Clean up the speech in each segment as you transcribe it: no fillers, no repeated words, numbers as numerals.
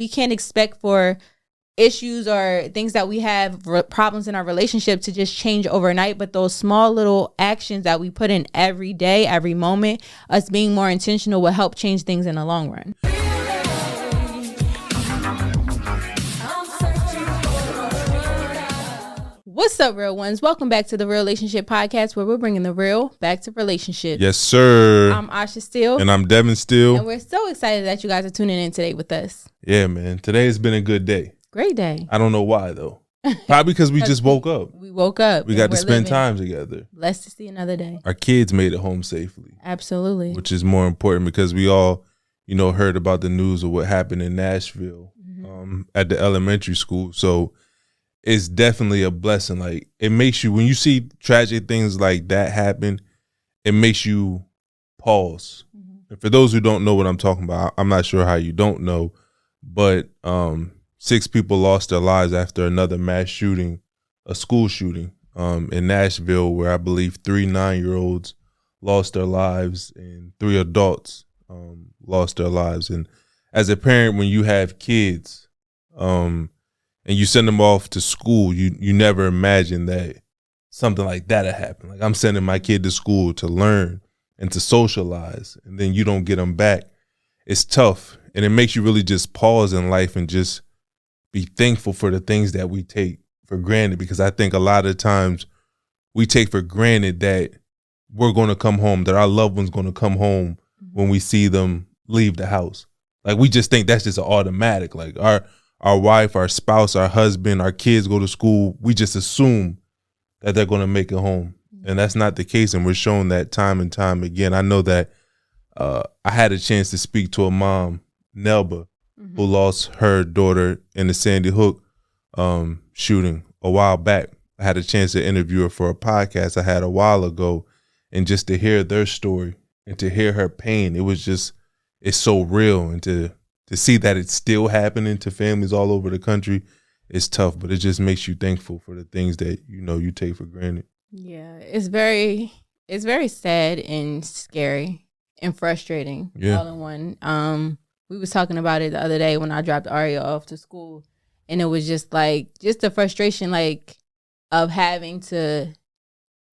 we can't expect for issues or things that we have, problems in our relationship, to just change overnight. But those small little actions that we put in every day, every moment, us being more intentional, will help change things in the long run. What's up, real ones? Welcome back to the Real Relationship Podcast, where we're bringing the real back to relationships. Yes, sir. I'm Asha Steele. And I'm Devin Steele. And we're so excited that you guys are tuning in today with us. Yeah, man. Today has been a good day. Great day. I don't know why, though. Probably because we just woke up. We woke up. We got to spend time together. Blessed to see another day. Our kids made it home safely. Absolutely. Which is more important, because we all, heard about the news of what happened in Nashville at the elementary school. So it's definitely a blessing. Like, it makes you, when you see tragic things like that happen, it makes you pause. And for those who don't know what I'm talking about, I'm not sure how you don't know, but 6 people lost their lives after another mass shooting, a school shooting in Nashville, where I believe 3 9-year-olds lost their lives and 3 adults lost their lives. And as a parent, when you have kids and you send them off to school, you never imagine that something like that would happen. Like, I'm sending my kid to school to learn and to socialize, and then you don't get them back. It's tough, and it makes you really just pause in life and just be thankful for the things that we take for granted, because I think a lot of times we take for granted that we're going to come home, that our loved one's going to come home when we see them leave the house. Like, we just think that's just an automatic. Like, our wife, our spouse, our husband, our kids go to school, we just assume that they're going to make it home. And that's not the case, and we're shown that time and time again. I know that I had a chance to speak to a mom, Nelba, who lost her daughter in the Sandy Hook shooting a while back. I had a chance to interview her for a podcast I had a while ago, and just to hear their story and to hear her pain, it's so real. And to see that it's still happening to families all over the country, it's tough, but it just makes you thankful for the things that, you take for granted. Yeah, it's very sad and scary and frustrating, all in one. We was talking about it the other day when I dropped Aria off to school, and it was just the frustration, like, of having to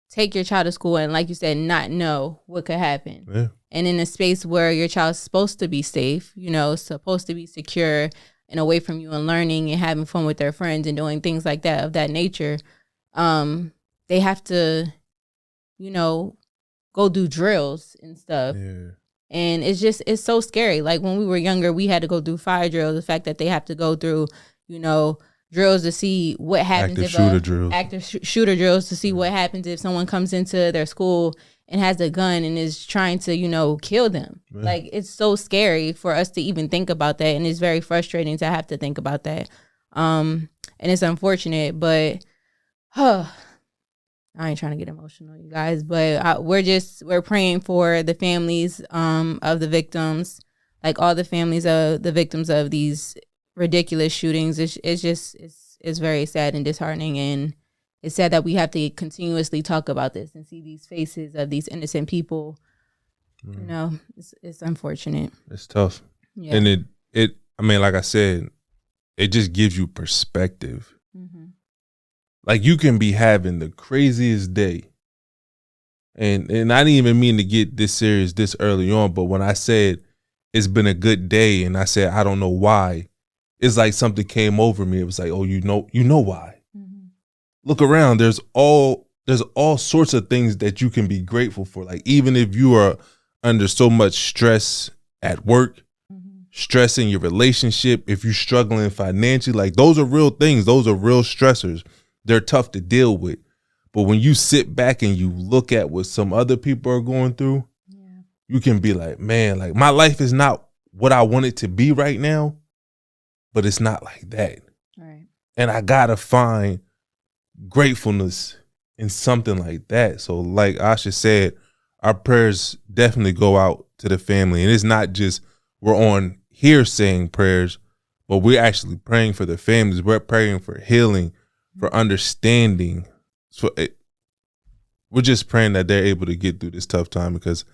take your child to school and, like you said, not know what could happen. Yeah. And in a space where your child's supposed to be safe, supposed to be secure and away from you and learning and having fun with their friends and doing things like that, of that nature, they have to, go do drills and stuff. Yeah. And it's so scary. Like, when we were younger, we had to go do fire drills. The fact that they have to go through, drills to see what happens. Active shooter drills to see what happens if someone comes into their school and has a gun and is trying to, kill them. Yeah. Like, it's so scary for us to even think about that. And it's very frustrating to have to think about that. And it's unfortunate, but I ain't trying to get emotional, you guys, but we're praying for the families of the victims, like all the families of the victims of these ridiculous shootings. It's very sad and disheartening, and it's sad that we have to continuously talk about this and see these faces of these innocent people. It's unfortunate. It's tough. Yeah. And it like I said, it just gives you perspective. Like, you can be having the craziest day. And I didn't even mean to get this serious this early on, but when I said it's been a good day and I said I don't know why, it's like something came over me. It was like, oh, you know why. Look around. There's all sorts of things that you can be grateful for. Like, even if you are under so much stress at work, stress in your relationship, if you're struggling financially, like, those are real things. Those are real stressors. They're tough to deal with. But when you sit back and you look at what some other people are going through, you can be like, man, like, my life is not what I want it to be right now, but it's not like that. Right. And I got to find gratefulness in something like that. So, like Asha said, our prayers definitely go out to the family. And it's not just we're on here saying prayers, but we're actually praying for the families. We're praying for healing, for understanding. So we're just praying that they're able to get through this tough time, because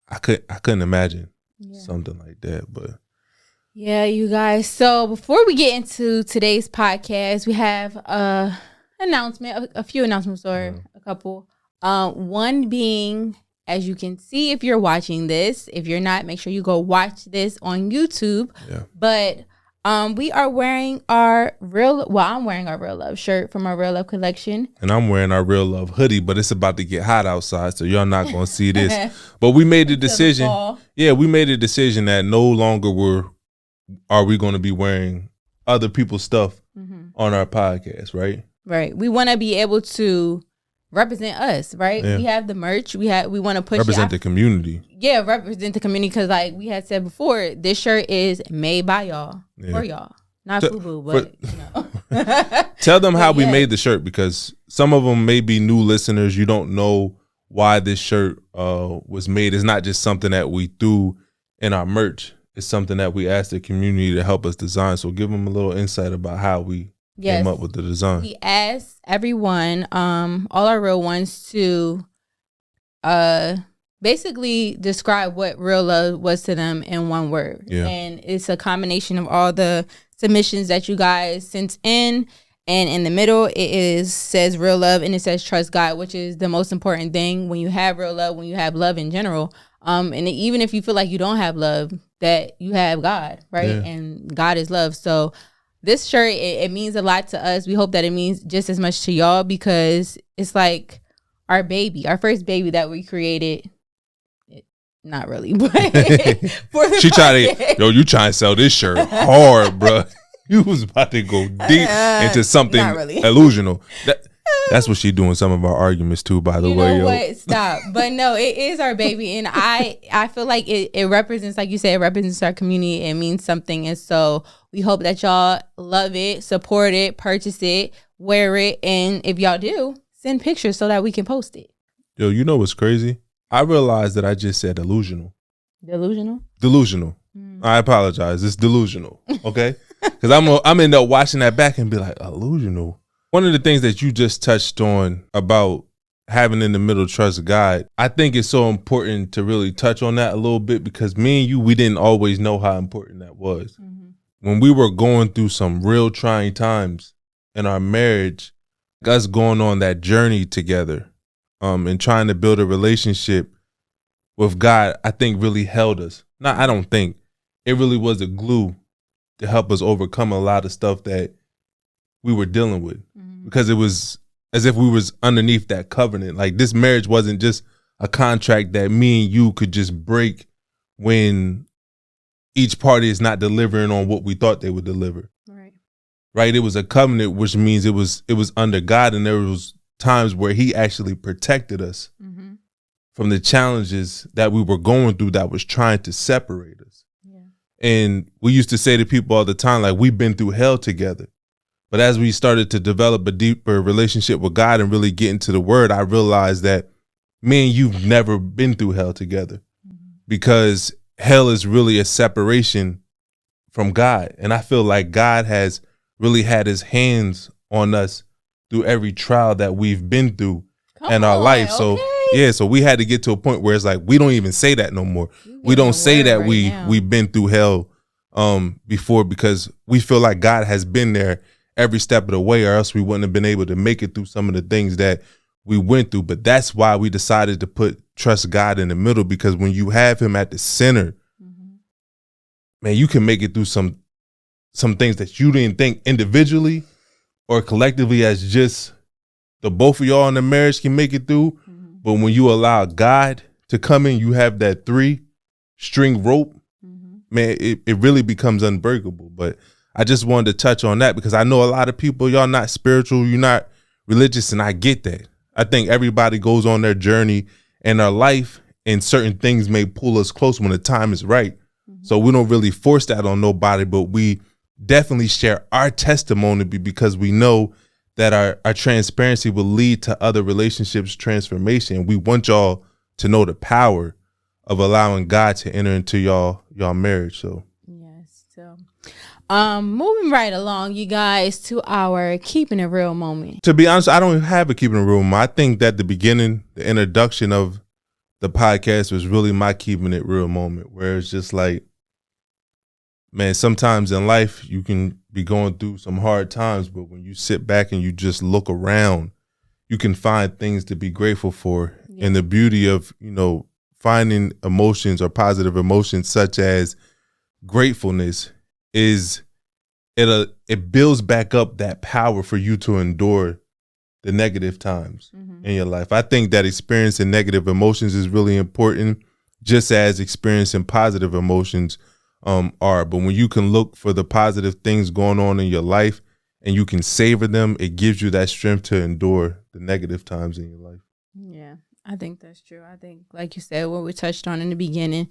I couldn't imagine something like that. But Yeah, you guys. So before we get into today's podcast, we have a few announcements, or a couple. One being, as you can see, if you're watching this, if you're not, make sure you go watch this on YouTube. Yeah. But we are wearing I'm wearing our Real Love shirt from our Real Love collection. And I'm wearing our Real Love hoodie, but it's about to get hot outside, so y'all not going to see this. But we made the decision. We made a decision that no longer are we going to be wearing other people's stuff on our podcast, right? Right. We want to be able to represent us, right? Yeah. We have the merch. We want to push represent the community. Yeah, represent the community, because like we had said before, this shirt is made by y'all for y'all, not FUBU, but you know. Tell them how we made the shirt, because some of them may be new listeners. You don't know why this shirt was made. It's not just something that we threw in our merch. It's something that we asked the community to help us design. So give them a little insight about how we came up with the design. We asked everyone, all our real ones, to basically describe what real love was to them in one word. Yeah. And it's a combination of all the submissions that you guys sent in. And in the middle, says real love, and it says trust God, which is the most important thing when you have real love, when you have love in general. And even if you feel like you don't have love, that you have God, right? Yeah. And God is love. So this shirt, it means a lot to us. We hope that it means just as much to y'all, because it's like our baby, our first baby that we created. Not really, but for the she tried to, you trying to sell this shirt hard, bro. You was about to go deep into something illusional. That's what she doing some of our arguments too, by the way. You know what? Stop. But no, it is our baby. And I feel like it represents, like you said, it represents our community. It means something. And so we hope that y'all love it, support it, purchase it, wear it. And if y'all do, send pictures so that we can post it. Yo, you know what's crazy? I realized that I just said illusional. Delusional? Delusional. I apologize. It's delusional. Okay? Because I'm end up watching that back and be like, illusional. One of the things that you just touched on about having in the middle trust God, I think it's so important to really touch on that a little bit, because me and you, we didn't always know how important that was. When we were going through some real trying times in our marriage, us going on that journey together, and trying to build a relationship with God, I think really held us. I don't think. It really was a glue to help us overcome a lot of stuff that we were dealing with, because it was as if we was underneath that covenant. Like, this marriage wasn't just a contract that me and you could just break when each party is not delivering on what we thought they would deliver. Right. It was a covenant, which means it was under God, and there was times where he actually protected us from the challenges that we were going through that was trying to separate us. And we used to say to people all the time, like, we've been through hell together. But as we started to develop a deeper relationship with God and really get into the word, I realized that me and you've never been through hell together, because hell is really a separation from God. And I feel like God has really had his hands on us through every trial that we've been through in our life. So so we had to get to a point where it's like, we don't even say that no more. We don't say that we've been through hell before, because we feel like God has been there every step of the way, or else we wouldn't have been able to make it through some of the things that we went through. But that's why we decided to trust God in the middle, because when you have him at the center, man, you can make it through some things that you didn't think individually or collectively as just the both of y'all in the marriage can make it through. But when you allow God to come in, you have that 3-string rope, man, it really becomes unbreakable. But I just wanted to touch on that, because I know a lot of people, y'all not spiritual, you're not religious, and I get that. I think everybody goes on their journey in their life, and certain things may pull us close when the time is right. So we don't really force that on nobody, but we definitely share our testimony, because we know that our transparency will lead to other relationships transformation. We want y'all to know the power of allowing God to enter into y'all marriage. So yes. So moving right along, you guys, to our keeping it real moment. To be honest, I don't have a keeping it real moment. I think that the beginning, the introduction of the podcast was really my keeping it real moment, where it's just like, man, sometimes in life you can be going through some hard times, but when you sit back and you just look around, you can find things to be grateful for. Yeah. And the beauty of, finding emotions or positive emotions such as gratefulness is it builds back up that power for you to endure the negative times in your life. I think that experiencing negative emotions is really important, just as experiencing positive emotions are. But when you can look for the positive things going on in your life and you can savor them, it gives you that strength to endure the negative times in your life. Yeah, I think that's true. I think, like you said, what we touched on in the beginning,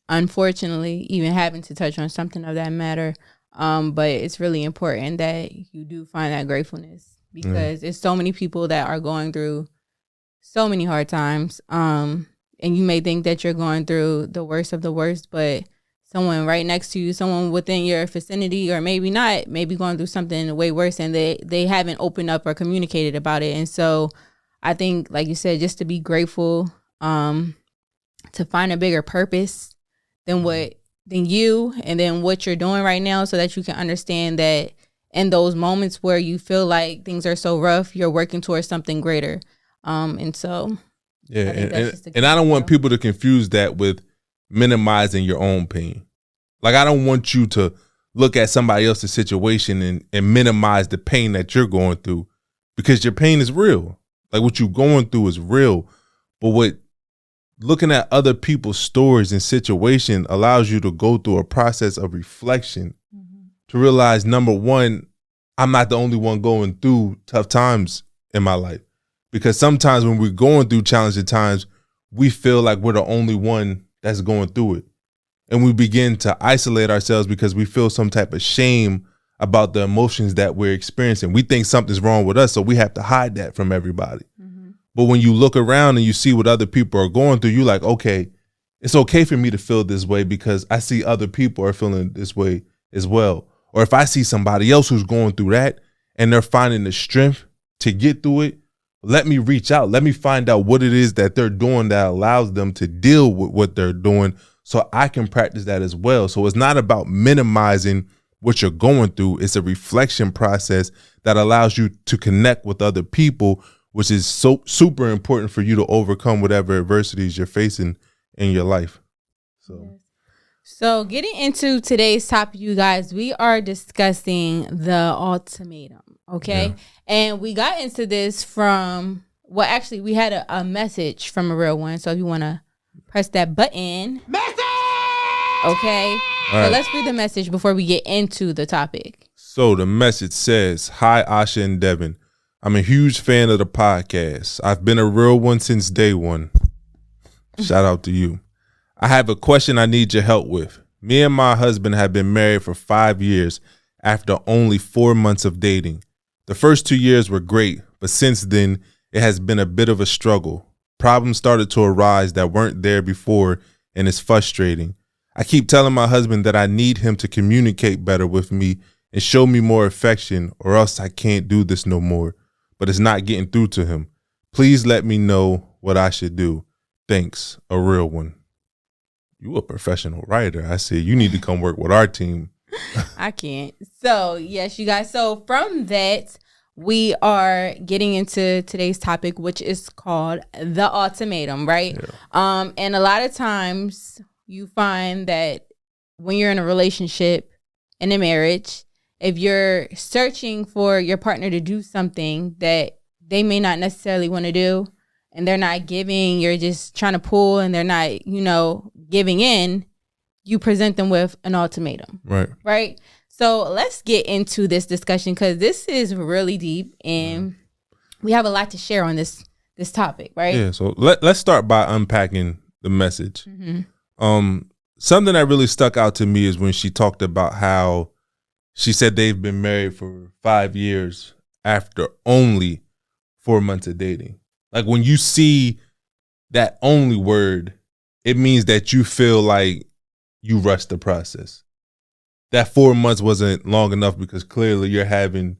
unfortunately, even having to touch on something of that matter, but it's really important that you do find that gratefulness, because there's so many people that are going through so many hard times. And you may think that you're going through the worst of the worst, but someone right next to you, someone within your vicinity, or maybe not, maybe going through something way worse, and they haven't opened up or communicated about it. And so I think, like you said, just to be grateful, to find a bigger purpose than you and then what you're doing right now, so that you can understand that in those moments where you feel like things are so rough, you're working towards something greater. And so, yeah, and I don't want people to confuse that with minimizing your own pain. Like, I don't want you to look at somebody else's situation and minimize the pain that you're going through, because your pain is real. Like, what you're going through is real. But looking at other people's stories and situation allows you to go through a process of reflection to realize, number one, I'm not the only one going through tough times in my life. Because sometimes when we're going through challenging times, we feel like we're the only one that's going through it. And we begin to isolate ourselves because we feel some type of shame about the emotions that we're experiencing. We think something's wrong with us, so we have to hide that from everybody. But when you look around and you see what other people are going through, you're like, okay, it's okay for me to feel this way because I see other people are feeling this way as well. Or if I see somebody else who's going through that and they're finding the strength to get through it, let me reach out. Let me find out what it is that they're doing that allows them to deal with what they're doing, so I can practice that as well. So it's not about minimizing what you're going through. It's a reflection process that allows you to connect with other people, which is so super important for you to overcome whatever adversities you're facing in your life. So getting into today's topic, you guys, we are discussing the ultimatum. Okay. Yeah. And we got into this from, well, actually, we had a message from a real one. So if you want to press that button. Message! Okay. So let's read the message before we get into the topic. So the message says, "Hi, Asha and Devin. I'm a huge fan of the podcast. I've been a real one since day one." Shout out to you. "I have a question I need your help with. Me and my husband have been married for 5 years after only 4 months of dating. The first 2 years were great, but since then, it has been a bit of a struggle. Problems started to arise that weren't there before, and it's frustrating. I keep telling my husband that I need him to communicate better with me and show me more affection, or else I can't do this no more. But it's not getting through to him. Please let me know what I should do. Thanks, a real one." You a professional writer. I said you need to come work with our team. I can't. So, yes, you guys. So from that, we are getting into today's topic, which is called the ultimatum, right? Yeah. And a lot of times you find that when you're in a relationship, in a marriage, if you're searching for your partner to do something that they may not necessarily want to do, and they're not giving, you're just trying to pull and they're not, giving in, you present them with an ultimatum. Right? So let's get into this discussion, because this is really deep and we have a lot to share on this topic, right? Yeah, so let's start by unpacking the message. Something that really stuck out to me is when she talked about how she said they've been married for 5 years after only 4 months of dating. Like, when you see that only word, it means that you feel like you rushed the process. That 4 months wasn't long enough because clearly you're having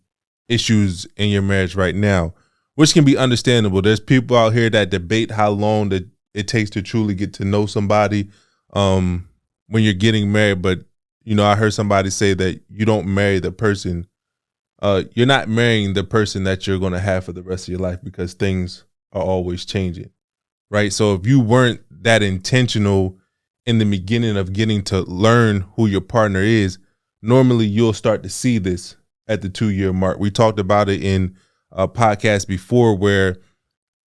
issues in your marriage right now, which can be understandable. There's people out here that debate how long that it takes to truly get to know somebody when you're getting married. But I heard somebody say that you don't marry the person. You're not marrying the person that you're going to have for the rest of your life, because things are always changing, right? So if you weren't that intentional in the beginning of getting to learn who your partner is, normally you'll start to see this at the 2-year mark. We talked about it in a podcast before, where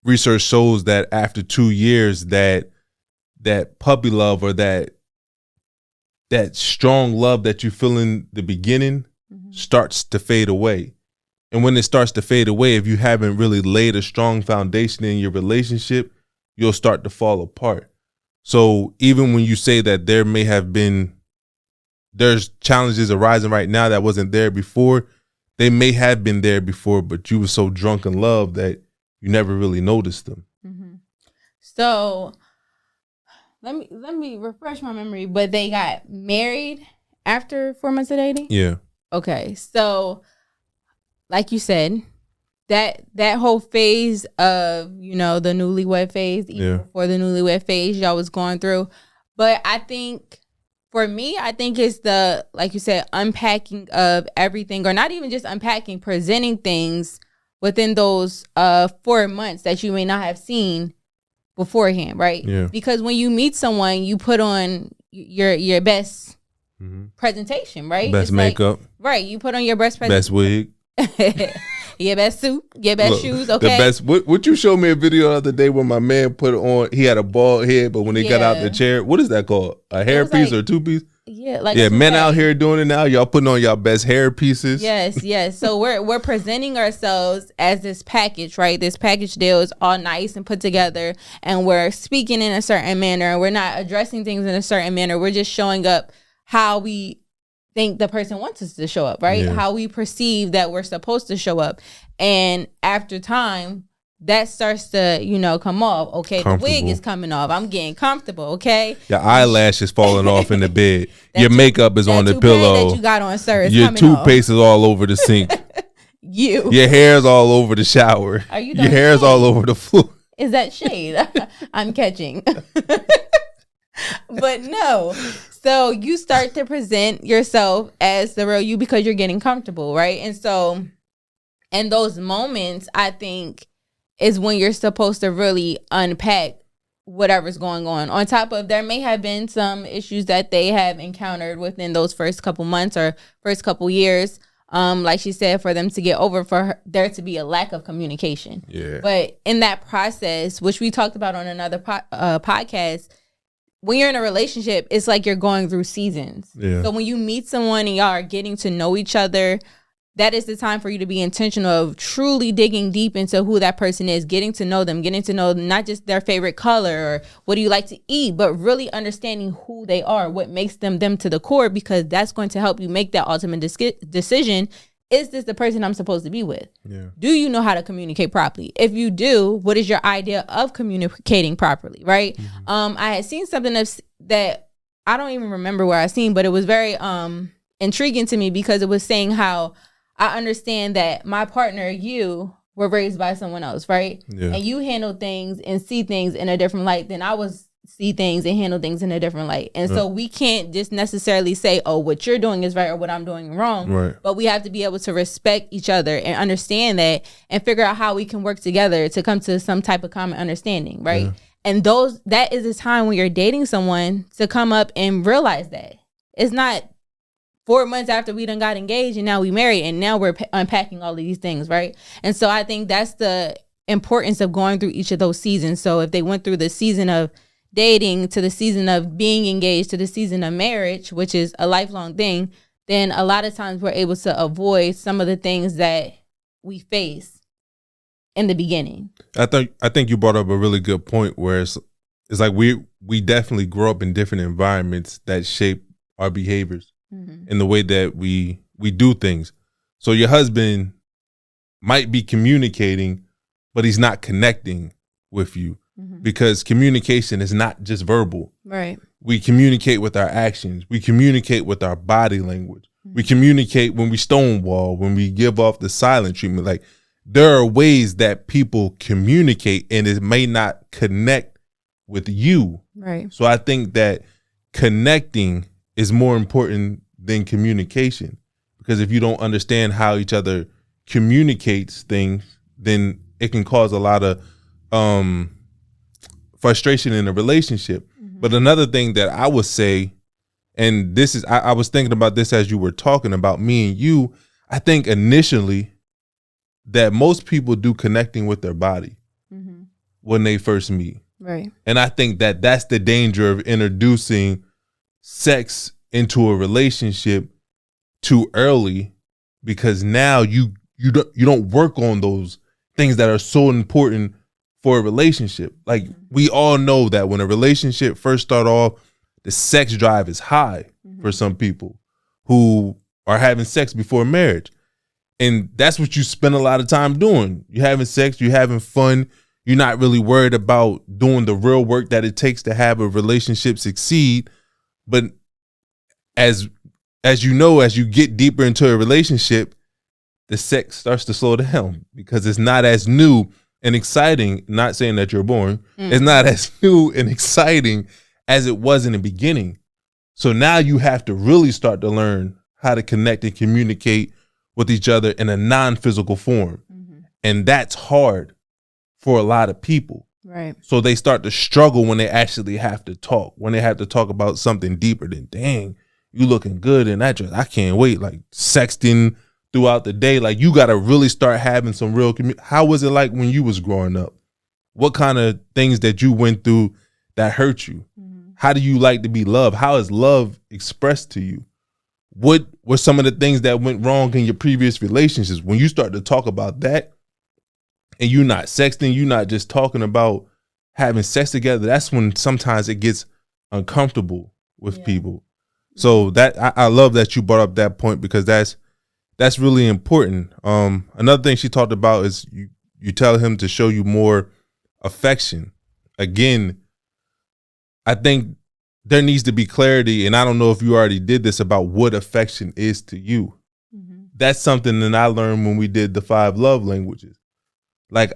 research shows that after 2 years, that puppy love, or that strong love that you feel in the beginning, starts to fade away. And when it starts to fade away, if you haven't really laid a strong foundation in your relationship, you'll start to fall apart. So even when you say that there's challenges arising right now that wasn't there before, they may have been there before, but you were so drunk in love that you never really noticed them. Mm-hmm. So let me refresh my memory. But they got married after 4 months of dating? Yeah. Okay. So like you said, that whole phase of, the newlywed phase, even before the newlywed phase y'all was going through. But I think for me, it's the, like you said, unpacking of everything, or not even just unpacking, presenting things within those 4 months that you may not have seen beforehand, right? Yeah. Because when you meet someone, you put on your best presentation, right? Best makeup. Right. You put on your best Best wig. Your best suit, your best shoes, okay? The best. What you showed me a video the other day when my man put on, he had a bald head, but when he got out the chair, what is that called? A hair piece or a 2-piece? Yeah, men out here doing it now. Y'all putting on y'all best hair pieces. Yes. So we're presenting ourselves as this package, right? This package deal is all nice and put together, and we're speaking in a certain manner. We're not addressing things in a certain manner. We're just showing up how we think the person wants us to show up, right? Yeah. How we perceive that we're supposed to show up. And after time, that starts to, come off. Okay, the wig is coming off. I'm getting comfortable, okay? Your eyelashes falling off in the bed. Your makeup is on the pillow. That you got on, sir, is your coming toothpaste is all over the sink. Your hair's all over the shower. Are you Your hair's all over the floor. Is that shade? I'm catching. But no. So you start to present yourself as the real you because you're getting comfortable, right? And so in those moments, I think, is when you're supposed to really unpack whatever's going on. On top of, there may have been some issues that they have encountered within those first couple months or first couple years. Like she said, for them to get over, there to be a lack of communication. Yeah. But in that process, which we talked about on another podcast, when you're in a relationship, it's like you're going through seasons. Yeah. So when you meet someone and y'all are getting to know each other, that is the time for you to be intentional of truly digging deep into who that person is, getting to know them, getting to know not just their favorite color or what do you like to eat, but really understanding who they are, what makes them to the core, because that's going to help you make that ultimate decision. Is this the person I'm supposed to be with? Yeah. Do you know how to communicate properly? If you do, what is your idea of communicating properly, right? Mm-hmm. I had seen something that I don't even remember where I seen, but it was very intriguing to me because it was saying how I understand that my partner, you, were raised by someone else, right? Yeah. And you handle things and see things in a different light than I was see things and handle things in a different light. And so we can't just necessarily say, oh, what you're doing is right or what I'm doing wrong. Right. But we have to be able to respect each other and understand that and figure out how we can work together to come to some type of common understanding, right? Yeah. And that is a time when you're dating someone to come up and realize that. It's not 4 months after we done got engaged and now we married and now we're unpacking all of these things, right? And so I think that's the importance of going through each of those seasons. So if they went through the season of dating to the season of being engaged to the season of marriage, which is a lifelong thing, then a lot of times we're able to avoid some of the things that we face in the beginning. I think you brought up a really good point where it's like we definitely grow up in different environments that shape our behaviors in the way that we do things. So your husband might be communicating, but he's not connecting with you. Because communication is not just verbal. Right. We communicate with our actions. We communicate with our body language. We communicate when we stonewall, when we give off the silent treatment. Like, there are ways that people communicate and it may not connect with you. Right. So I think that connecting is more important than communication. Because if you don't understand how each other communicates things, then it can cause a lot of frustration in a relationship. Mm-hmm. But another thing that I would say, and this is, I was thinking about this as you were talking about me and you, I think initially that most people do connecting with their body mm-hmm. when they first meet. Right. And I think that that's the danger of introducing sex into a relationship too early, because now you don't work on those things that are so important for a relationship. Like mm-hmm. we all know that when a relationship first start off, the sex drive is high mm-hmm. for some people who are having sex before marriage. And that's what you spend a lot of time doing. You're having sex, you're having fun. You're not really worried about doing the real work that it takes to have a relationship succeed. But as you know, as you get deeper into a relationship, the sex starts to slow down because it's not as new and exciting. Not saying that you're boring. Mm. It's not as new and exciting as it was in the beginning. So now you have to really start to learn how to connect and communicate with each other in a non-physical form. Mm-hmm. And that's hard for a lot of people. Right. So they start to struggle when they actually have to talk, when they have to talk about something deeper than, dang, you looking good in that dress. I can't wait. Like sexting throughout the day. Like you got to really start having some real How was it like when you was growing up? What kind of things that you went through that hurt you? Mm-hmm. How do you like to be loved? How is love expressed to you? What were some of the things that went wrong in your previous relationships? When you start to talk about that and you're not sexting, you're not just talking about having sex together, that's when sometimes it gets uncomfortable with people. So that I love that you brought up that point, because that's really important. Another thing she talked about is you tell him to show you more affection. Again, I think there needs to be clarity, and I don't know if you already did this, about what affection is to you. Mm-hmm. That's something that I learned when we did the 5 love languages. Like,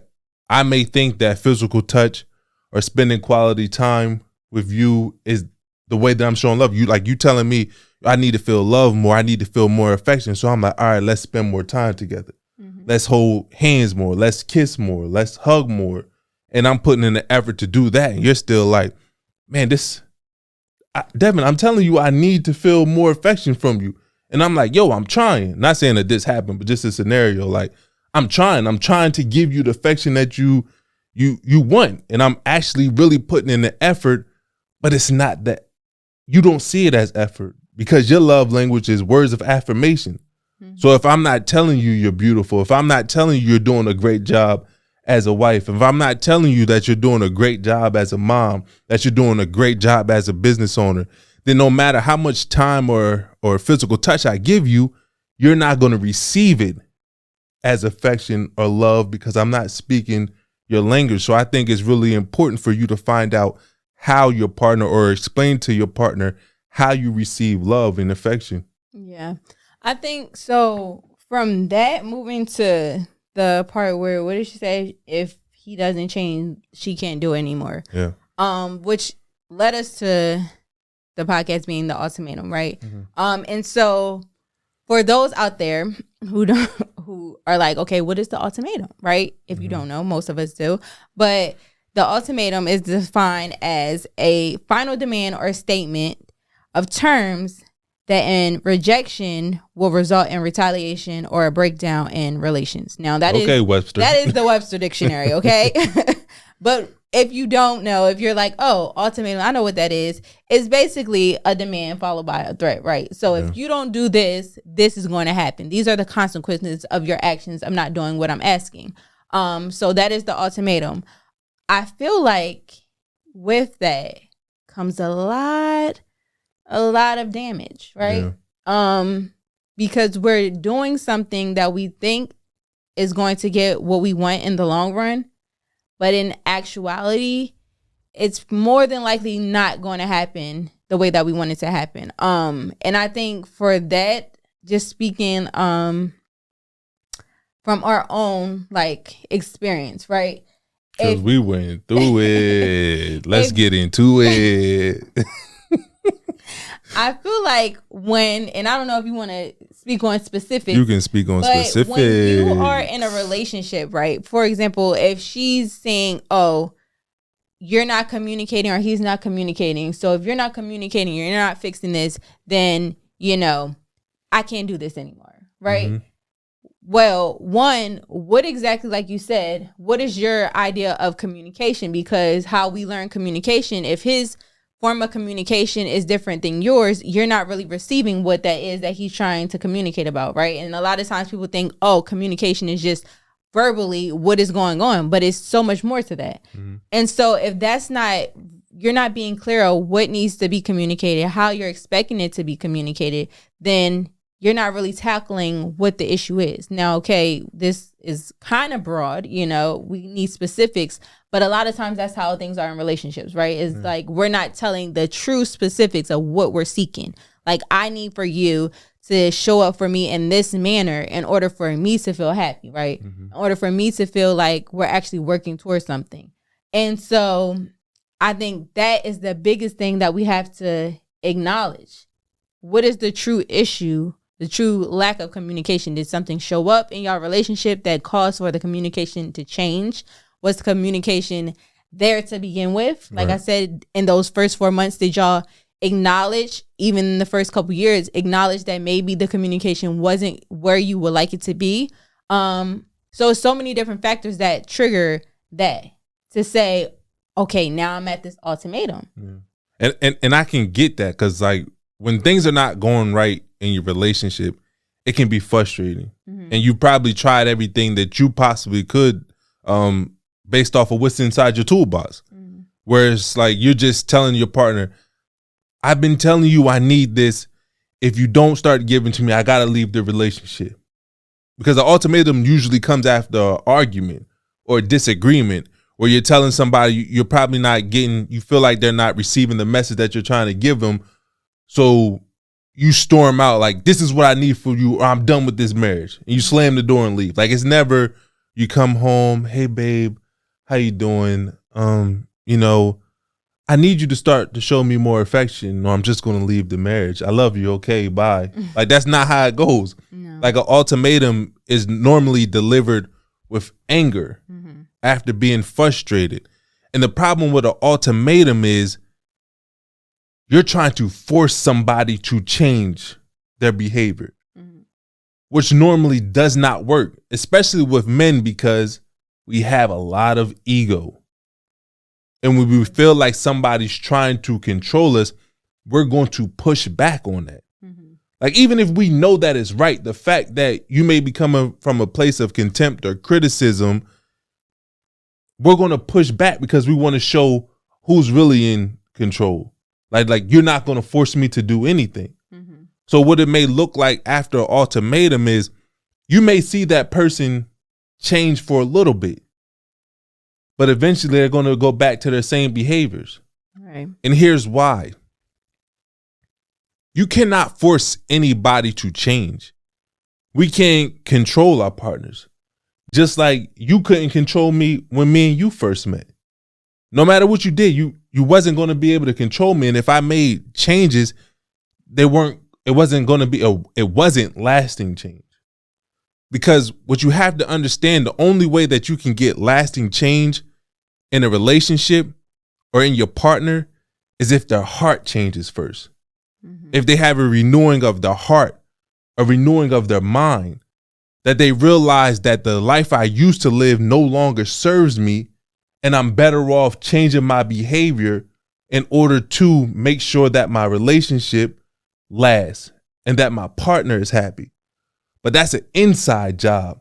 I may think that physical touch or spending quality time with you is the way that I'm showing love. You telling me I need to feel love more, I need to feel more affection. So I'm like, all right, let's spend more time together. Mm-hmm. Let's hold hands more, let's kiss more, let's hug more. And I'm putting in the effort to do that. And you're still like, man, Devin, I'm telling you, I need to feel more affection from you. And I'm like, yo, I'm trying. Not saying that this happened, but just a scenario. Like, I'm trying to give you the affection that you want. And I'm actually really putting in the effort, but it's not that. You don't see it as effort because your love language is words of affirmation. Mm-hmm. So if I'm not telling you you're beautiful, if I'm not telling you you're doing a great job as a wife, if I'm not telling you that you're doing a great job as a mom, that you're doing a great job as a business owner, then no matter how much time or physical touch I give you, you're not going to receive it as affection or love, because I'm not speaking your language. So I think it's really important for you to find out how your partner, or explain to your partner how you receive love and affection. Yeah. I think so. From that, moving to the part where, what did she say? If he doesn't change, she can't do it anymore. Yeah. Which led us to the podcast being the ultimatum, right? Mm-hmm. And so for those out there who are like, okay, what is the ultimatum, right? If you don't know, most of us do. But the ultimatum is defined as a final demand or statement of terms that in rejection will result in retaliation or a breakdown in relations. Now that is Webster. That is the Webster dictionary, okay? But if you don't know, if you're like, oh, ultimatum, I know what that is. It's basically a demand followed by a threat, right? So if you don't do this, this is going to happen. These are the consequences of your actions. I'm not doing what I'm asking. So that is the ultimatum. I feel like with that comes a lot of damage, right? Yeah. Because we're doing something that we think is going to get what we want in the long run, but in actuality, it's more than likely not going to happen the way that we want it to happen. And I think for that, just speaking from our own experience, right? Because we went through it. Let's get into it. I feel like and I don't know if you want to speak on specifics. You can speak on specifics. When you are in a relationship, right? For example, if she's saying, oh, you're not communicating or he's not communicating. So if you're not communicating, you're not fixing this, then, I can't do this anymore, right? Mm-hmm. Well, what exactly, like you said, what is your idea of communication? Because how we learn communication, if his form of communication is different than yours, you're not really receiving what that is that he's trying to communicate about, right? And a lot of times people think, oh, communication is just verbally what is going on, but it's so much more to that. Mm-hmm. And so if you're not being clear on what needs to be communicated, how you're expecting it to be communicated, then you're not really tackling what the issue is. Now, okay, this is kind of broad, we need specifics, but a lot of times that's how things are in relationships, right? It's like we're not telling the true specifics of what we're seeking. Like, I need for you to show up for me in this manner in order for me to feel happy, right? Mm-hmm. In order for me to feel like we're actually working towards something. And so I think that is the biggest thing that we have to acknowledge. What is the true issue? The true lack of communication? Did something show up in your relationship that caused for the communication to change? Was the communication there to begin with? Like I said, in those first 4 months, did y'all acknowledge, even in the first couple years, acknowledge that maybe the communication wasn't where you would like it to be? So many different factors that trigger that to say, okay, now I'm at this ultimatum. Yeah. And I can get that, because like when things are not going right in your relationship, it can be frustrating. Mm-hmm. And you probably tried everything that you possibly could based off of what's inside your toolbox. Mm-hmm. Whereas like you're just telling your partner, I've been telling you I need this. If you don't start giving to me, I got to leave the relationship. Because the ultimatum usually comes after an argument or a disagreement where you're telling somebody you're probably not getting, you feel like they're not receiving the message that you're trying to give them. So you storm out like, this is what I need for you, or I'm done with this marriage. And you slam the door and leave. Like, it's never you come home, hey babe, how you doing? I need you to start to show me more affection, or I'm just going to leave the marriage. I love you. Okay, bye. Like, that's not how it goes. No. Like, an ultimatum is normally delivered with anger after being frustrated. And the problem with an ultimatum is you're trying to force somebody to change their behavior, which normally does not work, especially with men, because we have a lot of ego. And when we feel like somebody's trying to control us, we're going to push back on that. Mm-hmm. Like, even if we know that is right, the fact that you may be coming from a place of contempt or criticism, we're going to push back because we want to show who's really in control. Like you're not going to force me to do anything. Mm-hmm. So what it may look like after an ultimatum is you may see that person change for a little bit, but eventually they're going to go back to their same behaviors. Right. And here's why. You cannot force anybody to change. We can't control our partners. Just like you couldn't control me when me and you first met. No matter what you did, you wasn't going to be able to control me. And if I made changes, it wasn't lasting change. Because what you have to understand, the only way that you can get lasting change in a relationship or in your partner is if their heart changes first. Mm-hmm. If they have a renewing of their heart, a renewing of their mind, that they realize that the life I used to live no longer serves me, and I'm better off changing my behavior in order to make sure that my relationship lasts and that my partner is happy. But that's an inside job.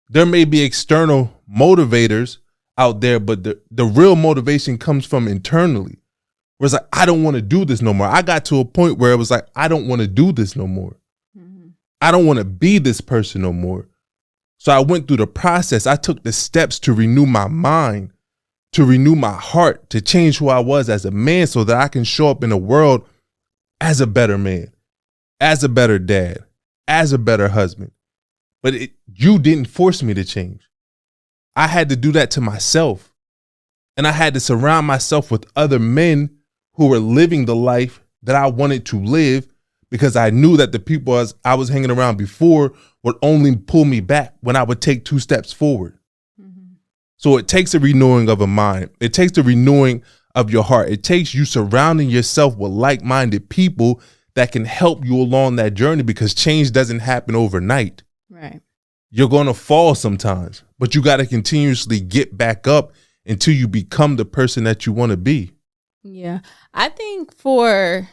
There may be external motivators out there, but the real motivation comes from internally. Where it's like, I don't want to do this no more. I got to a point where it was like, I don't want to do this no more. Mm-hmm. I don't want to be this person no more. So I went through the process. I took the steps to renew my mind, to renew my heart, to change who I was as a man so that I can show up in the world as a better man, as a better dad, as a better husband. But you didn't force me to change. I had to do that to myself. And I had to surround myself with other men who were living the life that I wanted to live, because I knew that the people I was hanging around before would only pull me back when I would take 2 steps forward. Mm-hmm. So it takes a renewing of a mind. It takes the renewing of your heart. It takes you surrounding yourself with like-minded people that can help you along that journey, because change doesn't happen overnight. Right. You're going to fall sometimes, but you got to continuously get back up until you become the person that you want to be. Yeah. I think for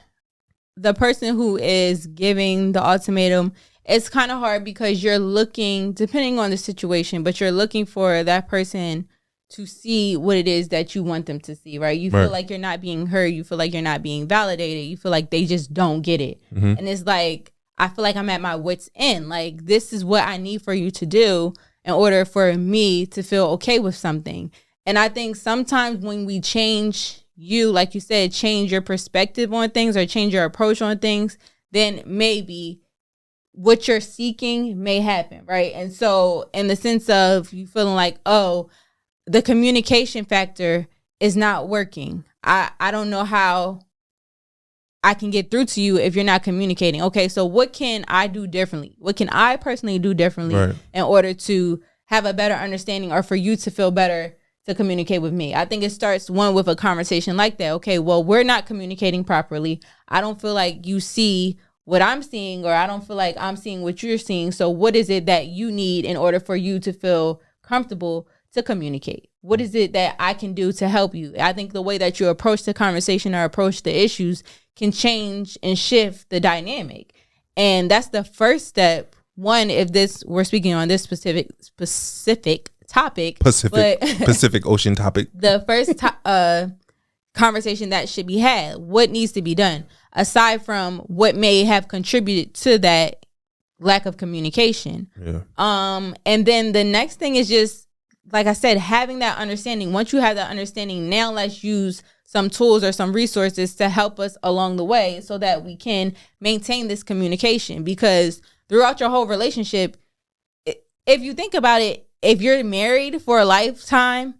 the person who is giving the ultimatum, it's kind of hard because you're looking, depending on the situation, but you're looking for that person to see what it is that you want them to see, right? You feel like you're not being heard. You feel like you're not being validated. You feel like they just don't get it. Mm-hmm. And it's like, I feel like I'm at my wit's end. Like, this is what I need for you to do in order for me to feel okay with something. And I think sometimes when we change you, like you said, change your perspective on things or change your approach on things, then maybe what you're seeking may happen, right? And so in the sense of you feeling like, oh, the communication factor is not working. I don't know how I can get through to you if you're not communicating. Okay, so what can I do differently? What can I personally do differently in order to have a better understanding or for you to feel better to communicate with me? I think it starts with a conversation like that. Okay, well, we're not communicating properly. I don't feel like you see what I'm seeing, or I don't feel like I'm seeing what you're seeing. So what is it that you need in order for you to feel comfortable to communicate? What is it that I can do to help you? I think the way that you approach the conversation or approach the issues can change and shift the dynamic. And that's the first step. One, if we're speaking on this specific topic, Pacific Ocean topic. The first conversation that should be had, what needs to be done aside from what may have contributed to that lack of communication. Yeah. And then the next thing is just, like I said, having that understanding. Once you have that understanding, now let's use some tools or some resources to help us along the way so that we can maintain this communication. Because throughout your whole relationship, if you think about it, if you're married for a lifetime,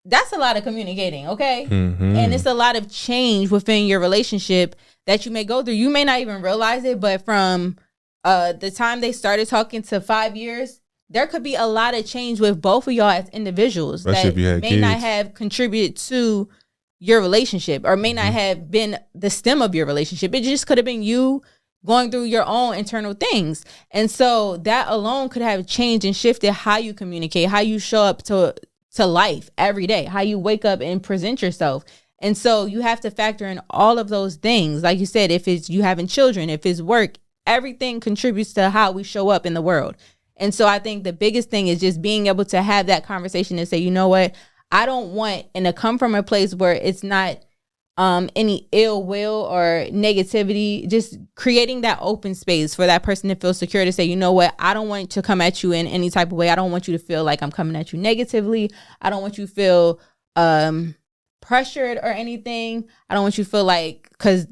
that's a lot of communicating, okay? Mm-hmm. And it's a lot of change within your relationship that you may go through. You may not even realize it, but from the time they started talking to 5 years, there could be a lot of change with both of y'all as individuals that may not have contributed to your relationship or may not have been the stem of your relationship. It just could have been you going through your own internal things. And so that alone could have changed and shifted how you communicate, how you show up to life every day, how you wake up and present yourself. And so you have to factor in all of those things. Like you said, if it's you having children, if it's work, everything contributes to how we show up in the world. And so I think the biggest thing is just being able to have that conversation and say, you know what, I don't want, and to come from a place where it's not any ill will or negativity, just creating that open space for that person to feel secure to say, you know what, I don't want to come at you in any type of way. I don't want you to feel like I'm coming at you negatively. I don't want you to feel pressured or anything. I don't want you to feel like, because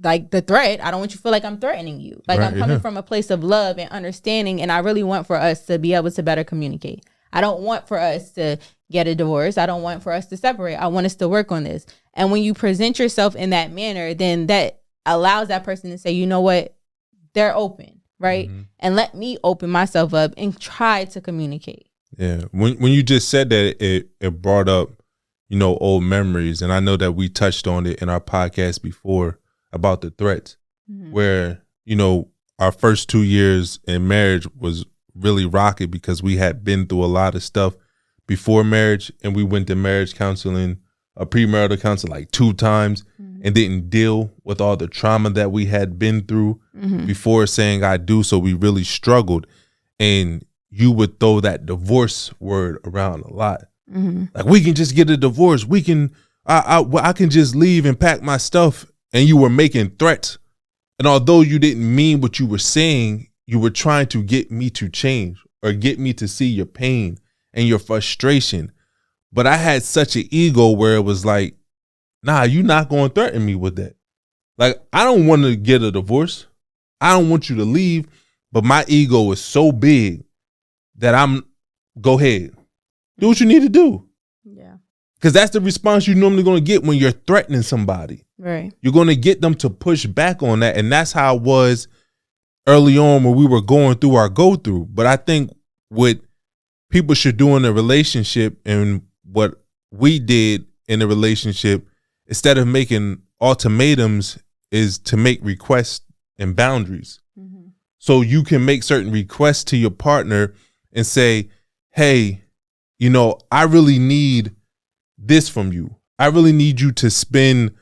like the threat, I don't want you to feel like I'm threatening you. Like I'm coming from a place of love and understanding, and I really want for us to be able to better communicate. I don't want for us to get a divorce. I don't want for us to separate. I want us to work on this. And when you present yourself in that manner, then that allows that person to say, you know what, they're open, right? Mm-hmm. And let me open myself up and try to communicate. Yeah. When you just said that, it brought up, you know, old memories. And I know that we touched on it in our podcast before about the threats, where, you know, our first 2 years in marriage was really rocky because we had been through a lot of stuff before marriage, and we went to marriage counseling, a premarital counseling, like 2 times, and didn't deal with all the trauma that we had been through before saying I do. So we really struggled. And you would throw that divorce word around a lot. Like, we can just get a divorce. We can, I can just leave and pack my stuff. And you were making threats. And although you didn't mean what you were saying, you were trying to get me to change or get me to see your pain and your frustration. But I had such an ego where it was like, nah, you're not going to threaten me with that. Like, I don't want to get a divorce. I don't want you to leave. But my ego is so big that go ahead. Do what you need to do. Yeah. Because that's the response you're normally going to get when you're threatening somebody. Right. You're going to get them to push back on that. And that's how it was early on when we were going through our go-through. But I think what people should do in a relationship and what we did in a relationship, instead of making ultimatums, is to make requests and boundaries. Mm-hmm. So you can make certain requests to your partner and say, hey, you know, I really need this from you. I really need you to spend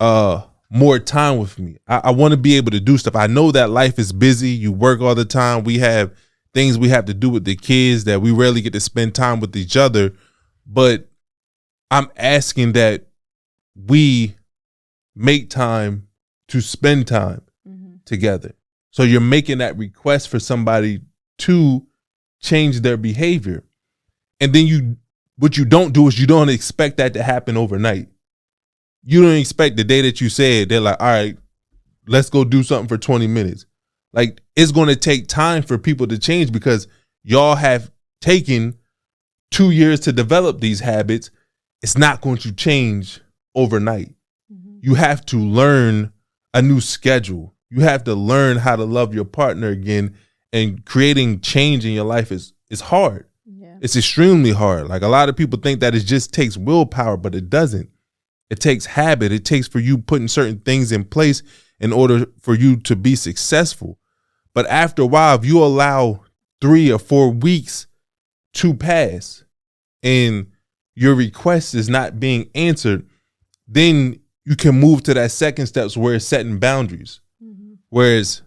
more time with me. I want to be able to do stuff. I know that life is busy. You work all the time. We have things we have to do with the kids that we rarely get to spend time with each other. But I'm asking that we make time to spend time together. So you're making that request for somebody to change their behavior. And then what you don't do is you don't expect that to happen overnight. You don't expect the day that you said, they're like, all right, let's go do something for 20 minutes. Like, it's going to take time for people to change because y'all have taken 2 years to develop these habits. It's not going to change overnight. Mm-hmm. You have to learn a new schedule. You have to learn how to love your partner again, and creating change in your life is hard. Yeah. It's extremely hard. Like, a lot of people think that it just takes willpower, but it doesn't. It takes habit. It takes for you putting certain things in place in order for you to be successful. But after a while, if you allow 3 or 4 weeks to pass and your request is not being answered, then you can move to that second steps where it's setting boundaries. Mm-hmm. Whereas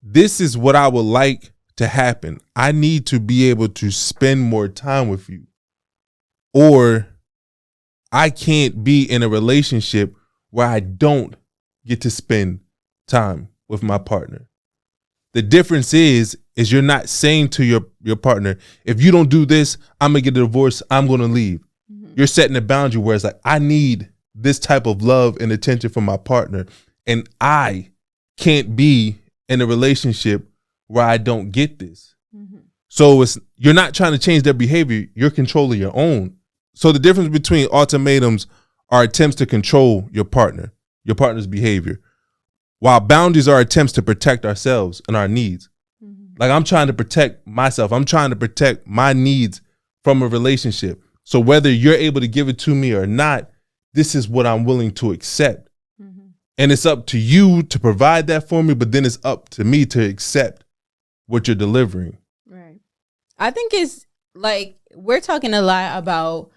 this is what I would like to happen. I need to be able to spend more time with you, or I can't be in a relationship where I don't get to spend time with my partner. The difference is you're not saying to your partner, if you don't do this, I'm going to get a divorce, I'm going to leave. Mm-hmm. You're setting a boundary where it's like, I need this type of love and attention from my partner, and I can't be in a relationship where I don't get this. Mm-hmm. So you're not trying to change their behavior, you're controlling your own. So the difference between ultimatums are attempts to control your partner's behavior, while boundaries are attempts to protect ourselves and our needs. Mm-hmm. Like, I'm trying to protect myself. I'm trying to protect my needs from a relationship. So whether you're able to give it to me or not, this is what I'm willing to accept. Mm-hmm. And it's up to you to provide that for me, but then it's up to me to accept what you're delivering. Right. I think it's like, we're talking a lot about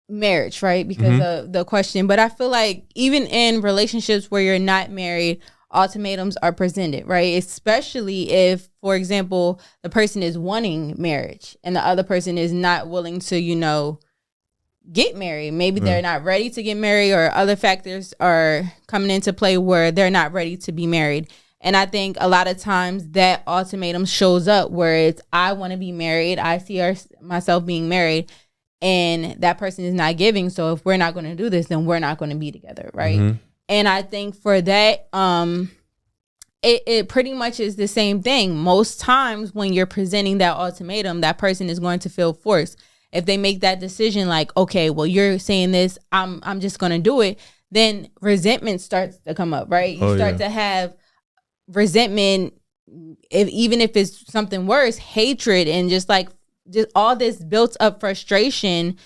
marriage, right? Because of the question. But I feel like even in relationships where you're not married, ultimatums are presented, right? Especially if, for example, the person is wanting marriage and the other person is not willing to, you know, get married. Maybe they're not ready to get married, or other factors are coming into play where they're not ready to be married. And I think a lot of times that ultimatum shows up where it's, I want to be married. I see myself being married, and that person is not giving. So if we're not going to do this, then we're not going to be together, right? Mm-hmm. And I think for that, it pretty much is the same thing. Most times when you're presenting that ultimatum, that person is going to feel forced. If they make that decision, like, okay, well, you're saying this, I'm just going to do it, then resentment starts to come up, right? You start to have resentment, even if it's something worse, hatred, and just all this built up frustration,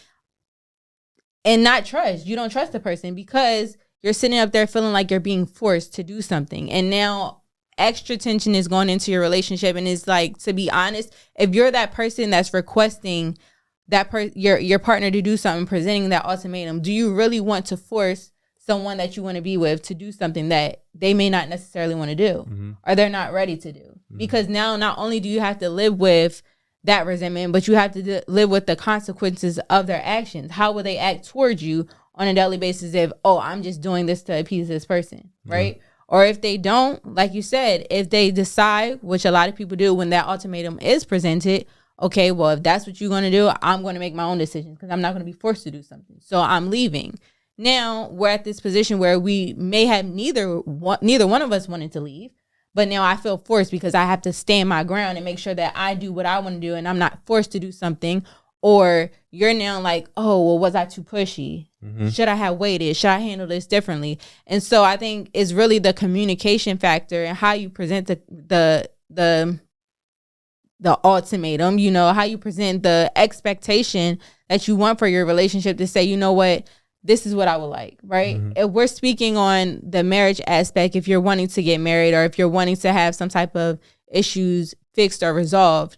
and not trust. You don't trust the person because you're sitting up there feeling like you're being forced to do something. And now extra tension is going into your relationship. And it's like, to be honest, if you're that person that's requesting that your partner to do something, presenting that ultimatum, do you really want to force someone that you want to be with to do something that they may not necessarily want to do, or they're not ready to do? Mm-hmm. Because now not only do you have to live with that resentment, but you have to live with the consequences of their actions. How will they act towards you on a daily basis if, oh, I'm just doing this to appease this person, right? Mm-hmm. Or if they don't, like you said, if they decide, which a lot of people do when that ultimatum is presented, okay, well, if that's what you're going to do, I'm going to make my own decisions because I'm not going to be forced to do something. So I'm leaving. Now we're at this position where we may have neither one of us wanted to leave, but now I feel forced because I have to stand my ground and make sure that I do what I want to do and I'm not forced to do something. Or you're now like, oh, well, was I too pushy? Should I have waited? Should I handle this differently? And so I think it's really the communication factor and how you present the ultimatum, you know, how you present the expectation that you want for your relationship to say, you know what, this is what I would like, right? If we're speaking on the marriage aspect, if you're wanting to get married or if you're wanting to have some type of issues fixed or resolved,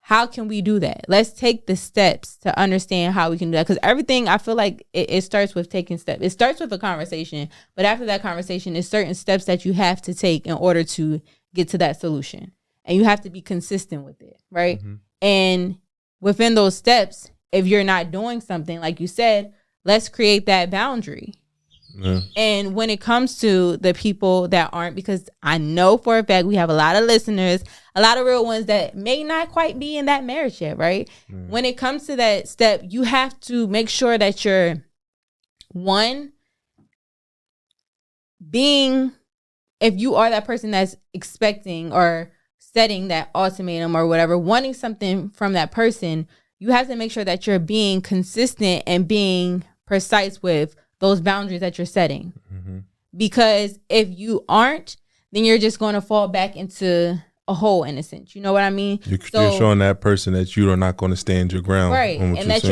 how can we do that? Let's take the steps to understand how we can do that. Because everything, I feel like it starts with taking steps. It starts with a conversation, but after that conversation, there's certain steps that you have to take in order to get to that solution. And you have to be consistent with it, right? And within those steps, if you're not doing something, like you said, let's create that boundary. And when it comes to the people that aren't, because I know for a fact we have a lot of listeners, a lot of real ones that may not quite be in that marriage yet, right? When it comes to that step, you have to make sure that you're, one, being, if you are that person that's expecting or setting that ultimatum or whatever, wanting something from that person, you have to make sure that you're being consistent and being precise with those boundaries that you're setting. Because if you aren't, then you're just going to fall back into a hole, in a sense. You know what I mean? You're showing that person that you are not going to stand your ground, right? And that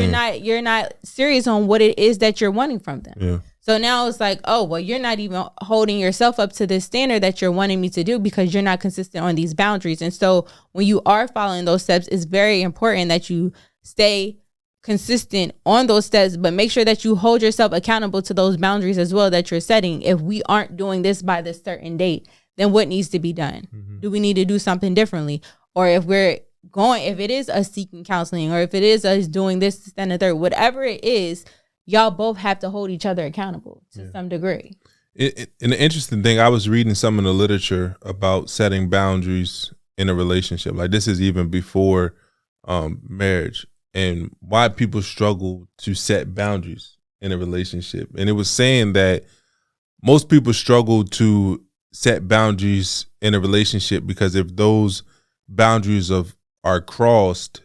you're not serious on what it is that you're wanting from them. So now it's like, oh, well, you're not even holding yourself up to this standard that you're wanting me to do because you're not consistent on these boundaries. And so when you are following those steps, it's very important that you stay consistent on those steps, but make sure that you hold yourself accountable to those boundaries as well that you're setting. If we aren't doing this by this certain date, then what needs to be done? Do we need to do something differently? Or if it is us seeking counseling, or if it is us doing this, and the third, whatever it is, y'all both have to hold each other accountable to some degree. And the interesting thing, I was reading some of the literature about setting boundaries in a relationship. Like, this is even before marriage, and why people struggle to set boundaries in a relationship. And it was saying that most people struggle to set boundaries in a relationship because if those boundaries are crossed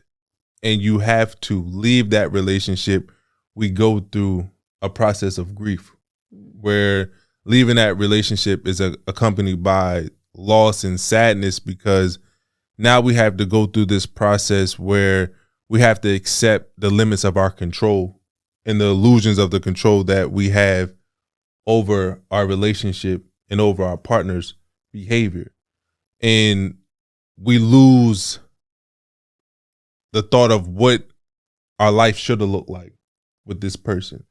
and you have to leave that relationship, we go through a process of grief where leaving that relationship is accompanied by loss and sadness, because now we have to go through this process where we have to accept the limits of our control and the illusions of the control that we have over our relationship and over our partner's behavior. And we lose the thought of what our life should have looked like with this person.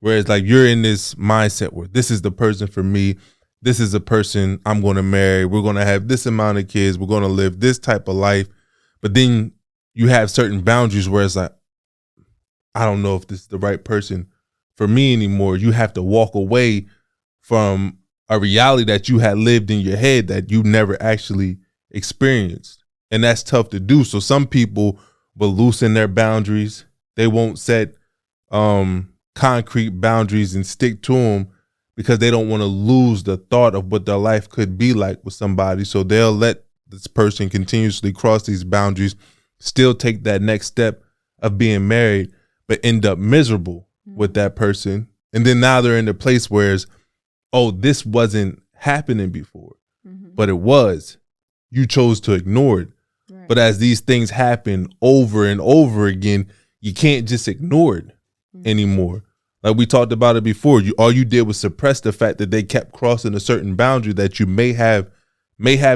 Whereas, like, you're in this mindset where this is the person for me. This is the person I'm going to marry. We're going to have this amount of kids. We're going to live this type of life. But then you have certain boundaries where it's like, I don't know if this is the right person for me anymore. You have to walk away from a reality that you had lived in your head that you never actually experienced. And that's tough to do. So some people will loosen their boundaries. They won't set concrete boundaries and stick to them because they don't want to lose the thought of what their life could be like with somebody. So they'll let this person continuously cross these boundaries, still take that next step of being married, but end up miserable with that person. And then now they're in the place where it's, oh, this wasn't happening before, but it was. You chose to ignore it. Right. But as these things happen over and over again, you can't just ignore it anymore. Like we talked about it before, all you did was suppress the fact that they kept crossing a certain boundary that you may have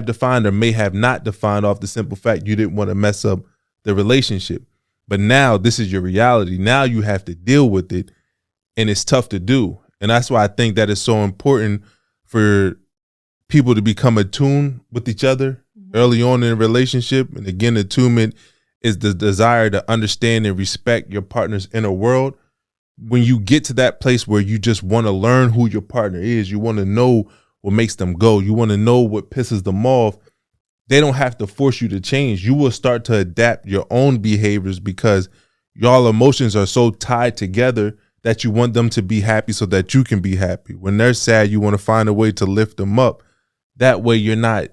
defined or may have not defined off the simple fact you didn't want to mess up the relationship. But now this is your reality. Now you have to deal with it, and it's tough to do. And that's why I think that it's so important for people to become attuned with each other early on in a relationship. And again, attunement is the desire to understand and respect your partner's inner world. When you get to that place where you just want to learn who your partner is, you want to know what makes them go, you want to know what pisses them off, they don't have to force you to change. You will start to adapt your own behaviors because y'all emotions are so tied together that you want them to be happy so that you can be happy. When they're sad, you want to find a way to lift them up. That way you're not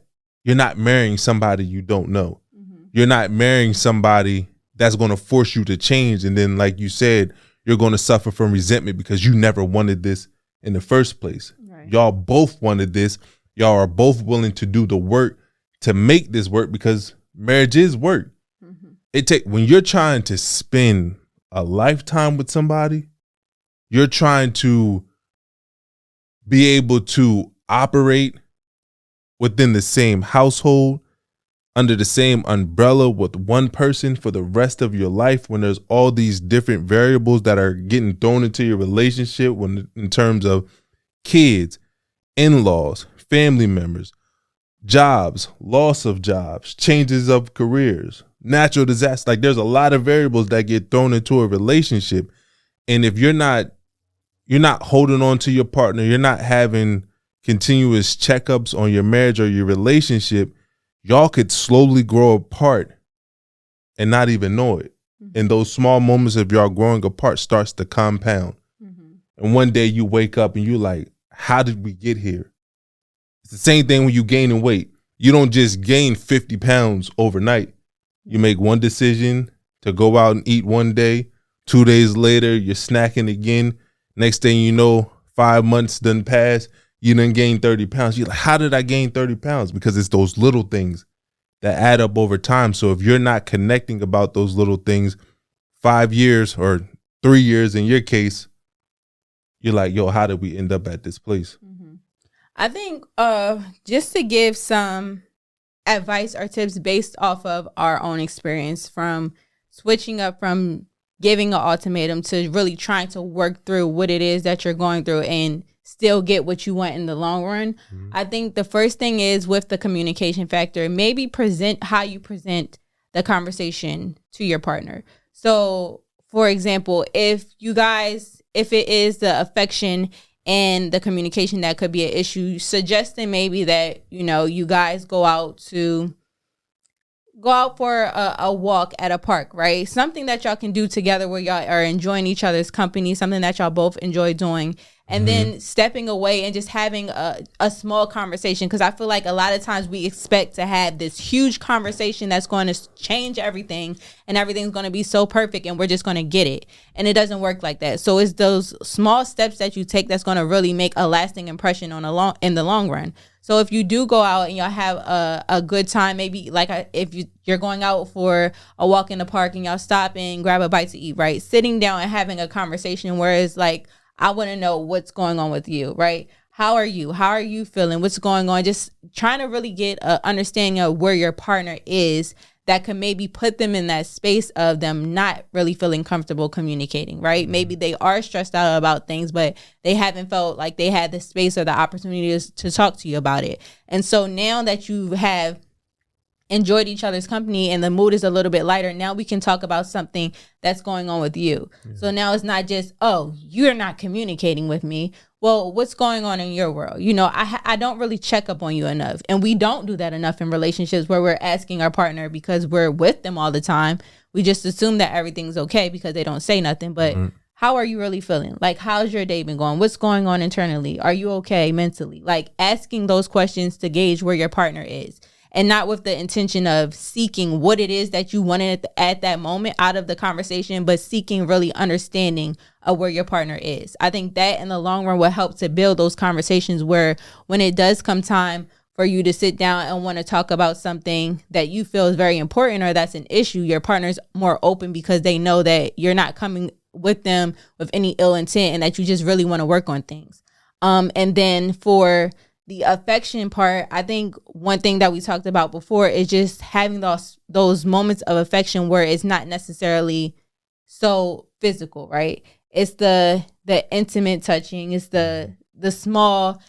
marrying somebody you don't know. You're not marrying somebody that's going to force you to change. And then, like you said, you're going to suffer from resentment because you never wanted this in the first place. Right. Y'all both wanted this. Y'all are both willing to do the work to make this work, because marriage is work. Mm-hmm. When you're trying to spend a lifetime with somebody, you're trying to be able to operate within the same household, under the same umbrella with one person for the rest of your life, when there's all these different variables that are getting thrown into your relationship, when in terms of kids, in-laws, family members, jobs, loss of jobs, changes of careers, natural disasters. Like, there's a lot of variables that get thrown into a relationship. And if you're not holding on to your partner, you're not having continuous checkups on your marriage or your relationship, y'all could slowly grow apart and not even know it. Mm-hmm. And those small moments of y'all growing apart starts to compound. Mm-hmm. And one day you wake up and you're like, how did we get here? It's the same thing when you gaining weight. You don't just gain 50 pounds overnight. You make one decision to go out and eat one day. 2 days later, you're snacking again. Next thing you know, 5 months done pass. You done gain 30 pounds. You're like, how did I gain 30 pounds? Because it's those little things that add up over time. So if you're not connecting about those little things, 5 years or 3 years in your case, you're like, yo, how did we end up at this place? Mm-hmm. I think just to give some advice or tips based off of our own experience, from switching up from giving an ultimatum to really trying to work through what it is that you're going through and still get what you want in the long run. Mm-hmm. I think the first thing is with the communication factor, maybe present how you present the conversation to your partner. So, for example, if it is the affection and the communication that could be an issue, suggesting maybe that, you guys go out for a walk at a park, right? Something that y'all can do together where y'all are enjoying each other's company, something that y'all both enjoy doing. And then stepping away and just having a small conversation. Because I feel like a lot of times we expect to have this huge conversation that's going to change everything and everything's going to be so perfect and we're just going to get it. And it doesn't work like that. So it's those small steps that you take that's going to really make a lasting impression in the long run. So if you do go out and y'all have a good time, maybe if you're going out for a walk in the park and y'all stop and grab a bite to eat, right? Sitting down and having a conversation where it's like, I want to know what's going on with you, right? How are you? How are you feeling? What's going on? Just trying to really get an understanding of where your partner is that could maybe put them in that space of them not really feeling comfortable communicating, right? Maybe they are stressed out about things, but they haven't felt like they had the space or the opportunity to talk to you about it. And so now that you have enjoyed each other's company and the mood is a little bit lighter, now we can talk about something that's going on with you. Yeah. So now it's not just, oh, you're not communicating with me. Well, what's going on in your world? I don't really check up on you enough. And we don't do that enough in relationships where we're asking our partner because we're with them all the time. We just assume that everything's okay because they don't say nothing. But how are you really feeling? Like, how's your day been going? What's going on internally? Are you okay mentally? Like, asking those questions to gauge where your partner is. And not with the intention of seeking what it is that you wanted at that moment out of the conversation, but seeking really understanding of where your partner is. I think that in the long run will help to build those conversations where when it does come time for you to sit down and want to talk about something that you feel is very important or that's an issue, your partner's more open because they know that you're not coming with them with any ill intent and that you just really want to work on things. And then for the affection part, I think one thing that we talked about before is just having those moments of affection where it's not necessarily so physical, right? It's the intimate touching, it's the small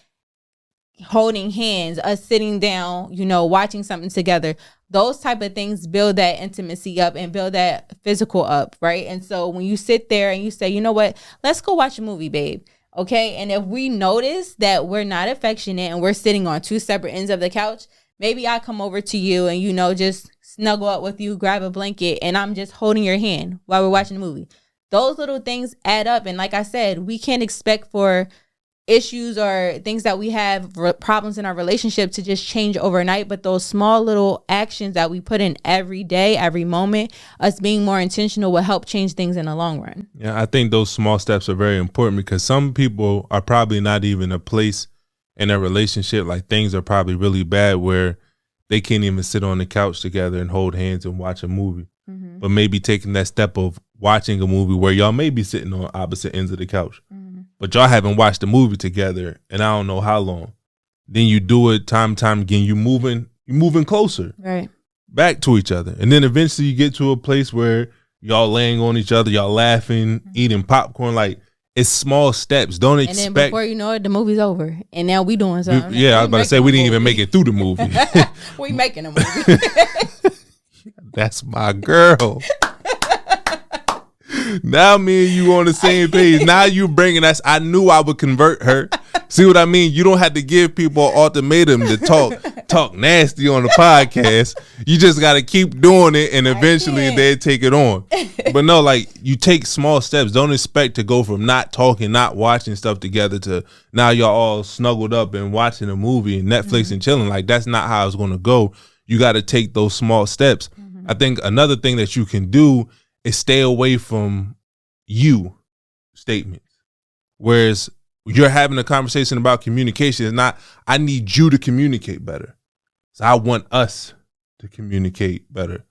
holding hands, us sitting down, watching something together. Those type of things build that intimacy up and build that physical up, right? And so when you sit there and you say, you know what, let's go watch a movie, babe. Okay, and if we notice that we're not affectionate and we're sitting on two separate ends of the couch, maybe I come over to you and, just snuggle up with you, grab a blanket, and I'm just holding your hand while we're watching the movie. Those little things add up. And like I said, we can't expect for issues or things that we have, problems in our relationship, to just change overnight. But those small little actions that we put in every day, every moment, us being more intentional, will help change things in the long run. Yeah, I think those small steps are very important, because some people are probably not even a place in a relationship, like things are probably really bad where they can't even sit on the couch together and hold hands and watch a movie. Mm-hmm. But maybe taking that step of watching a movie where y'all may be sitting on opposite ends of the couch, but y'all haven't watched the movie together and I don't know how long. Then you do it time again. You're moving closer, right, back to each other, and then eventually you get to a place where y'all laying on each other, y'all laughing, eating popcorn. Like, it's small steps. Don't expect. And then before you know it, the movie's over, and now we doing something. Yeah, I was about to say we didn't even make it through the movie. We making a movie. That's my girl. Now me and you on the same page. Now you bringing us. I knew I would convert her. See what I mean? You don't have to give people an ultimatum to talk nasty on the podcast. You just got to keep doing it, and eventually they'll take it on. But no, like, you take small steps. Don't expect to go from not talking, not watching stuff together to now y'all all snuggled up and watching a movie and Netflix and chilling. Like, that's not how it's going to go. You got to take those small steps. I think another thing that you can do is stay away from you statements. Whereas you're having a conversation about communication, it's not, I need you to communicate better. So I want us to communicate better.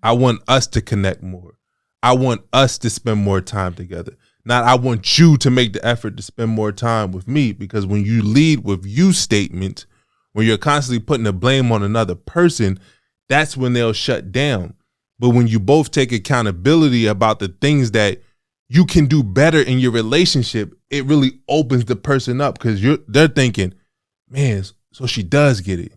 I want us to connect more. I want us to spend more time together. Not, I want you to make the effort to spend more time with me. Because when you lead with you statements, when you're constantly putting the blame on another person, that's when they'll shut down. But when you both take accountability about the things that you can do better in your relationship, it really opens the person up, because they're thinking, man, so she does get it.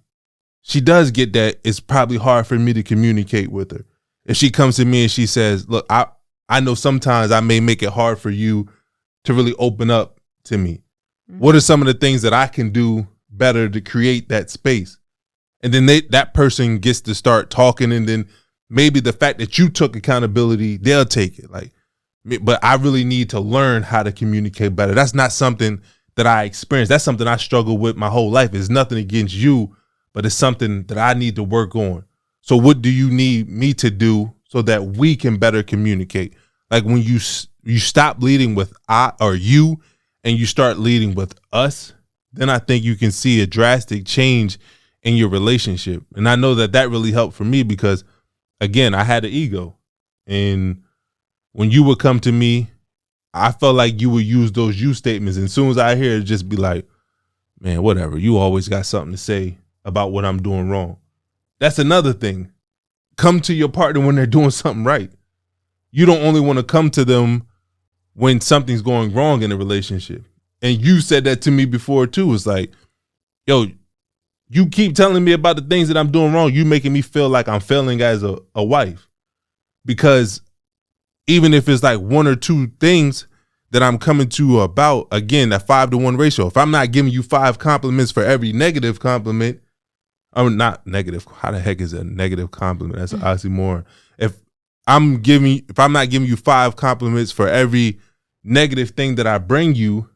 She does get that it's probably hard for me to communicate with her. If she comes to me and she says, look, I know sometimes I may make it hard for you to really open up to me. What are some of the things that I can do better to create that space? And then that person gets to start talking, and then maybe the fact that you took accountability, they'll take it. Like, but I really need to learn how to communicate better. That's not something that I experienced. That's something I struggle with my whole life. It's nothing against you, but it's something that I need to work on. So what do you need me to do so that we can better communicate? Like, when you stop leading with I or you and you start leading with us, then I think you can see a drastic change in your relationship. And I know that really helped for me, because again, I had an ego, and when you would come to me, I felt like you would use those you statements. And as soon as I hear it, just be like, man, whatever. You always got something to say about what I'm doing wrong. That's another thing. Come to your partner when they're doing something right. You don't only want to come to them when something's going wrong in a relationship. And you said that to me before too. It's like, yo, you keep telling me about the things that I'm doing wrong. You making me feel like I'm failing as a wife. Because even if it's like one or two things that I'm coming to you about, again, that 5-to-1 ratio. If I'm not giving you 5 compliments for every negative compliment, I'm not negative. How the heck is a negative compliment? That's an oxymoron. If I'm not giving you 5 compliments for every negative thing that I bring you,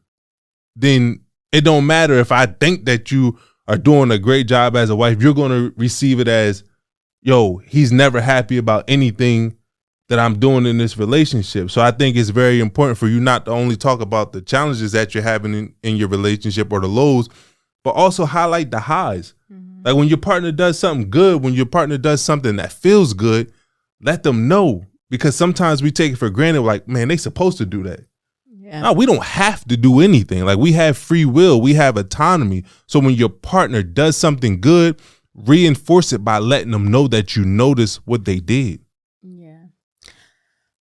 then it don't matter if I think that you are doing a great job as a wife. You're going to receive it as, yo, he's never happy about anything that I'm doing in this relationship. So I think it's very important for you not to only talk about the challenges that you're having in your relationship or the lows, but also highlight the highs. Like, when your partner does something good, when your partner does something that feels good, let them know. Because sometimes we take it for granted, like, man, they supposed to do that. Yeah. No, we don't have to do anything. Like, we have free will. We have autonomy. So when your partner does something good, reinforce it by letting them know that you notice what they did. Yeah.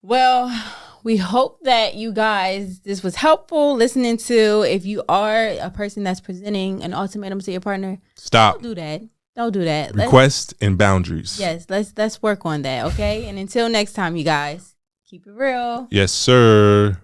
Well, we hope that you guys, this was helpful listening to. If you are a person that's presenting an ultimatum to your partner, stop. Don't do that. Don't do that. Request and boundaries. Yes, let's work on that, okay? And until next time, you guys, keep it real. Yes, sir.